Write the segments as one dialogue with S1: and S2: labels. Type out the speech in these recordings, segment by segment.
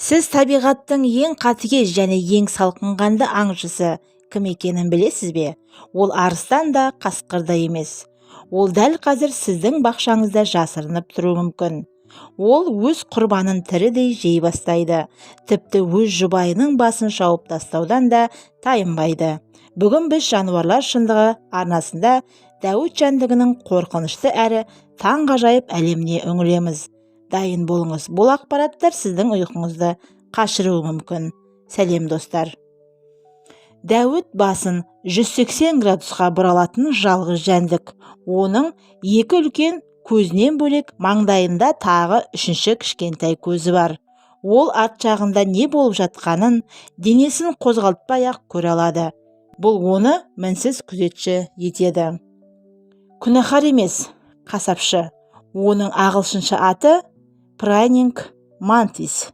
S1: Сіз табиғаттың ең қатыгез және ең салқынқанды аңшысы кім екенін білесіз бе? Ол арыстан да, қасқыр да емес. Ол дәл қазір сіздің бақшаңызда жасырынып тұруы мүмкін. Ол өз құрбанын тірідей жей бастайды. Тіпті өз жұбайының басын шауып тастаудан да тайынбайды. Бүгін біз жануарлар шындығы арнасында Дәуіт жәндігінің қорқынышты әрі таңғажайып әлеміне үңілеміз. Дайын болыңыз, бұл ақпараттар сіздің ұйқыңызды қашыруы мүмкін. Сәлем достар. Дәуіт басын 180 градусқа бұралатын жалғыз жәндік. Оның екі үлкен көзінен бөлек маңдайында тағы үшінші кішкентай көзі бар. Ол арт жағында не болып жатқанын денесін қозғалтпай-ақ көре алады. Бұл оны мінсіз күзетші етеді. Күнәһар емес, қасапшы. Оның ағылшынша аты прайнинг мантис,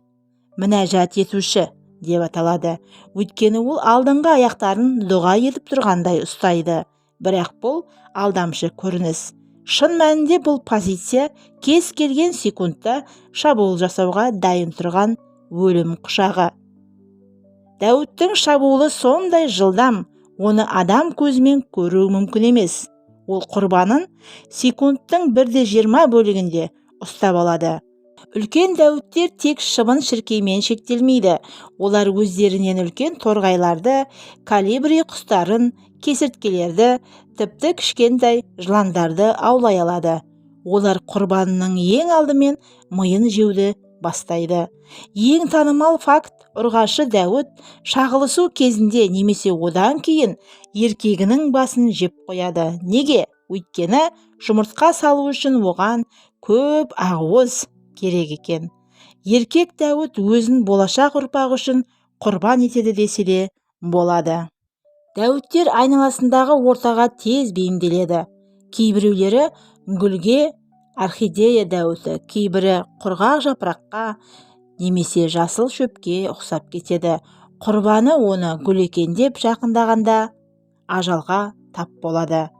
S1: мінәжат етуші деп аталады. Өйткені ол алдыңғы аяқтарын дұға етіп тұрғандай ұстайды. Бірақ бұл алдамшы көрініс. Шын мәнінде бұл позиция кез келген секундта шабуыл жасауға дайын тұрған өлім құшағы. Дәуіттің шабуылы сондай жылдам, оны адам көзімен көру мүмкін емес. Ол құрбанын секундтың 1/20 бөлігінде ұстап алады. Үлкен дәуіттер тек шыбын шіркеймен шектелмейді. Олар өздерінен үлкен торғайларды, калибри құстарын, кесірткелерді, тіпті кішкентай жыландарды аулай алады. Олар құрбанының ең алдымен миын жеуді бастайды. Ең танымал факт, ұрғашы Дәуіт шағылысу кезінде немесе одан кейін еркегінің басын жеп қояды. Неге? Өйткені жұмыртқа салу үшін оған көп ақуыз керек екен. Еркек Дәуіт өзін болашақ ұрпақ үшін құрбан етеді десе де болады. Дәуіттер айналасындағы ортаға тез бейімделеді. Кейбіреулері гүлге, орхидея дәуіті, кейбірі құрғақ жапыраққа немесе жасыл шөпке ұқсап кетеді. Құрбаны оны гүл екен деп жақындағанда ажалға тап болады.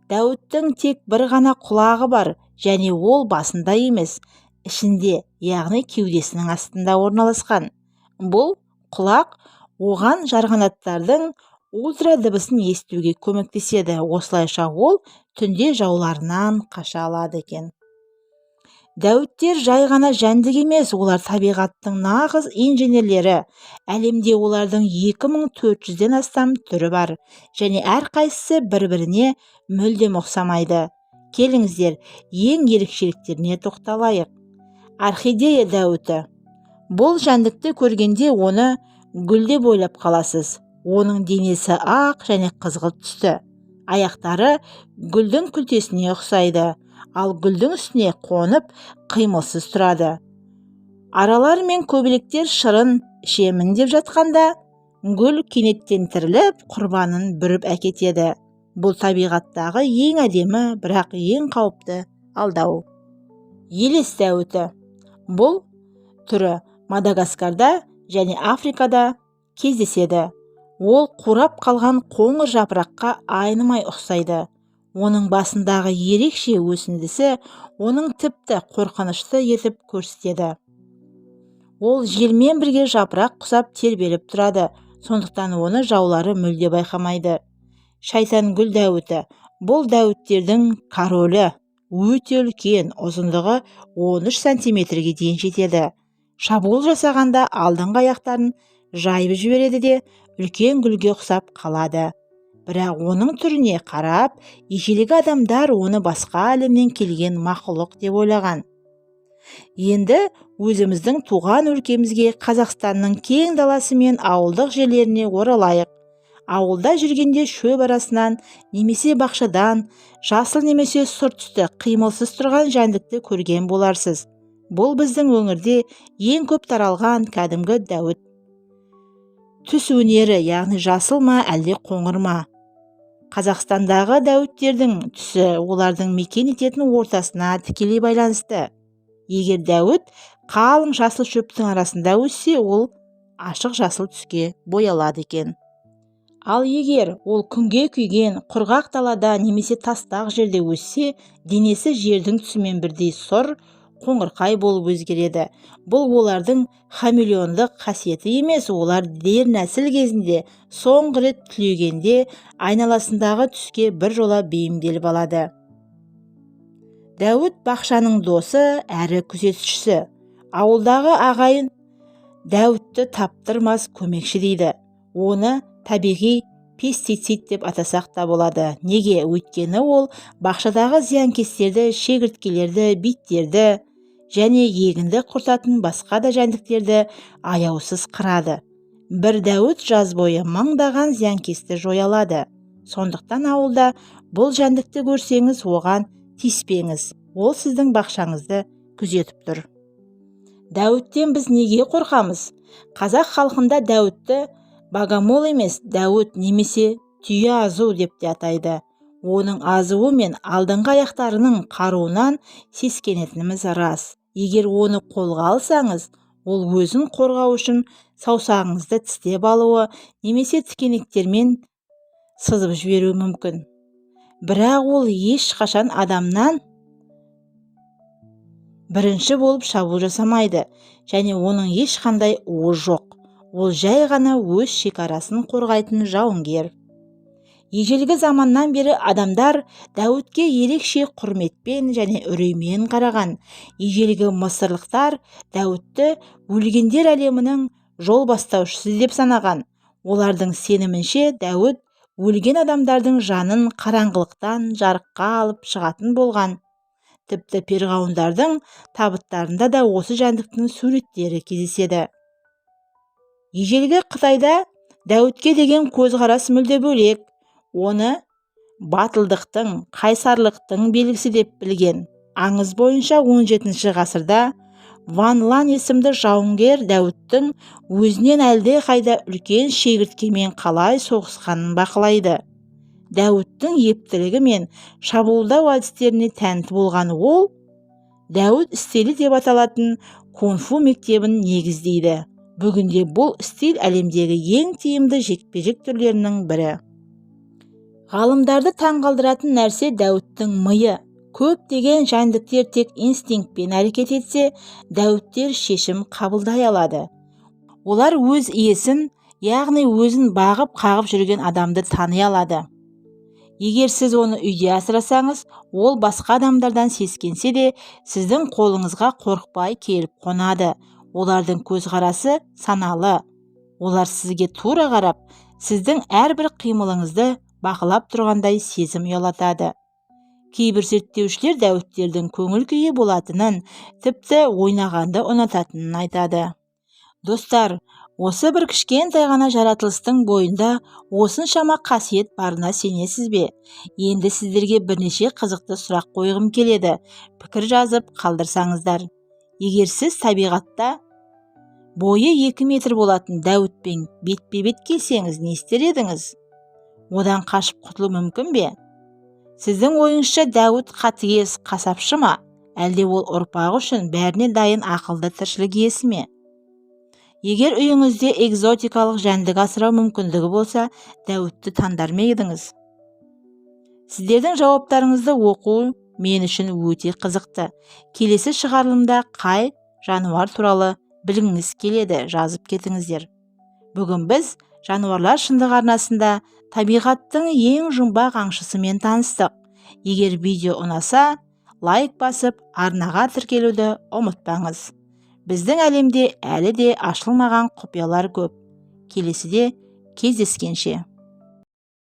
S1: Дәуіттің тек бір ғана құлағы бар және ол басында емес, ішінде, яғни кеудесінің астында орналасқан. Бұл құлақ оған жарғанаттардың ультра дыбысын естуге көмектеседі. Осылайша ол түнде жауларынан қаша алады екен. Дәуіттер жай ғана жәндік емес, олар табиғаттың нағыз инженерлері. Әлемде олардың 2400-ден астам түрі бар және әрқайсысы бір-біріне мүлдем ұқсамайды. Келіңіздер, ең ерекшеліктеріне тоқталайық. Орхидея дәуіті. Бұл жәндікті көргенде оны гүлдеп ойлап қаласыз. Оның денесі ақ және қызғылт түсті. Аяқтары гүлдің күлтесіне ұқсайды, ал гүлдің үстіне қонып қимылсыз тұрады. Аралар мен көбелектер шырын ішемін деп жатқанда, гүл кенеттен тіріліп, құрбанын бүріп әкетеді. Бұл табиғаттағы ең әдемі, бірақ ең қауіпті алдау. Елес дәуіті. Бұл түрі Мадагаскарда және Африкада кездеседі. Ол қурап қалған қоңыр жапыраққа айнымай ұқсайды. Оның басындағы ерекше өсіндісі оның тіпті қорқынышты етіп көрсетеді. Ол желмен бірге жапырақ құсап тербеліп тұрады, сондықтан оны жаулары мүлде байқамайды. Шайтан гүл дәуіті. Бұл дәуіттердің королі. Өте үлкен, ұзындығы 13 сантиметрге дейін жетеді. Шабуыл жасағанда алдыңғы аяқтарын жайып жібереді де үлкен гүлге ұқсап қалады. Бірақ оның түріне қарап, ежелгі адамдар оны басқа әлемнен келген мақұлық деп ойлаған. Енді өзіміздің туған өлкемізге, Қазақстанның кең даласы мен ауылдық жерлеріне оралайық. Ауылда жүргенде шөп арасынан немесе бақшадан жасыл немесе сұр түсті қимылсыз тұрған жәндікті көрген боларсыз. Бұл біздің өңірде ең көп таралған кәдімгі дәуіт. Түс өнері, яғни жасыл ма әлде қоңыр ма? Қазақстандағы дәуіттердің түсі олардың мекен ететін ортасына тікелей байланысты. Егер дәуіт қалың жасыл шөптің арасында өссе, ол ашық жасыл түске боялады екен. Ал егер ол күнге күйген құрғақ далада немесе тастақ жерде өссе, денесі жердің түсімен бірдей сұр, қоңырқай болып өзгереді. Бұл олардың хамелеондық қасиеті емес, олар дернәсіл кезінде соңғы рет түлегенде айналасындағы түске біржола бейімделіп алады. Дәуіт бақшаның досы әрі күзетшісі. Ауылдағы ағайын Дәуітті таптырмас көмекші дейді. Оны табиғи пестицид деп атасақ та болады. Неге? Өйткені ол бақшадағы зиянкестерді, шегірткелерді, биттерді және егінді құртатын басқа да жәндіктерді аяусыз қырады. Бір Дәуіт жаз бойы мыңдаған зиянкесті жоя алады. Сондықтан ауылда бұл жәндікті көрсеңіз, оған тиіспеңіз. Ол сіздің бақшаңызды күзетіп тұр. Дәуіттен біз неге қорқамыз? Қазақ халқында Дәуітті Богомол емес, Дәуіт немесе түйе азу деп те атайды. Оның азуы мен алдыңғы аяқтарының қаруынан сескенетініміз рас. Егер оны қолға алсаңыз, ол өзін қорғау үшін саусағыңызды тістеп алуы немесе тікенектермен сызып жіберуі мүмкін. Бірақ ол ешқашан адамнан бірінші болып шабуыл жасамайды және оның ешқандай уы жоқ. Ол жай ғана өз шекарасын қорғайтын жауынгер. Ежелгі заманнан бері адамдар Дәуітке ерекше құрметпен және үреймен қараған. Ежелгі мысырлықтар Дәуітті өлгендер әлемінің жол бастаушысы деп санаған. Олардың сенімінше Дәуіт өлген адамдардың жанын қараңғылықтан жарыққа алып шығатын болған. Тіпті перғауындардың табыттарында да осы жәндіктің суреттері кездеседі. Ежелгі Қытайда Дәуітке деген көзқарас мүлде бөлек. Оны батылдықтың, қайсарлықтың белгісі деп білген. Аңыз бойынша 17 ғасырда Ван Лан есімді жауынгер Дәуіттің өзінен әлде қайда үлкен шегірткемен қалай соғысқанын бақылайды. Дәуіттің ептілігі мен шабуылдау әдістеріне тәнті болған ол Дәуіт стилі деп аталатын кунг-фу мектебін негіздейді. Бүгінде бұл стиль әлемдегі ең тиімді жекпе-жек түрлерінің бірі. Ғалымдарды таңғалдыратын нәрсе Дәуіттің миы. Көптеген жәндіктер тек инстинктпен әрекет етсе, Дәуіттер шешім қабылдай алады. Олар өз иесін, яғни өзін бағып-қағып жүрген адамды тани алады. Егер сіз оны үйде асырасаңыз, ол басқа адамдардан сескенсе де, сіздің қолыңызға қорықпай келіп қонады. Олардың көзқарасы саналы. Олар сізге тура қарап, сіздің әрбір қимылыңызды бақылап тұрғандай сезім ұялатады. Кейбір зерттеушілер Дәуіттердің көңіл күйі болатынын, тіпті ойнағанды ұнататынын айтады. Достар, осы бір кішкентай ғана жаратылыстың бойында осыншама қасиет барына сенесіз бе? Енді сіздерге бірнеше қызықты сұрақ қойғым келеді. Пікір жазып қалдырсаңыздар. Егер сіз табиғатта бойы 2 метр болатын Дәуітпен бетпе-бет келсеңіз, не істер едіңіз? Одан қашып құтылу мүмкін бе? Сіздің ойыңызша Дәуіт қатыгез қасапшы ма? Әлде ол ұрпағы үшін бәріне дайын ақылды тіршілік иесі ме? Егер үйіңізде экзотикалық жәндік асырау мүмкіндігі болса, Дәуітті таңдар ма едіңіз? Сіздердің жауаптарыңызды оқу мен үшін өте қызықты. Келесі шығарылымда қай жануар туралы білгіңіз келеді, жазып кетіңіздер. Бүгін біз жануарлар шындығы арнасында табиғаттың ең жұмбақ аңшысымен таныстық. Егер видео ұнаса, лайк басып, арнаға тіркелуді ұмытпаңыз. Біздің әлемде әлі де ашылмаған құпиялар көп. Келесіде кездескенше.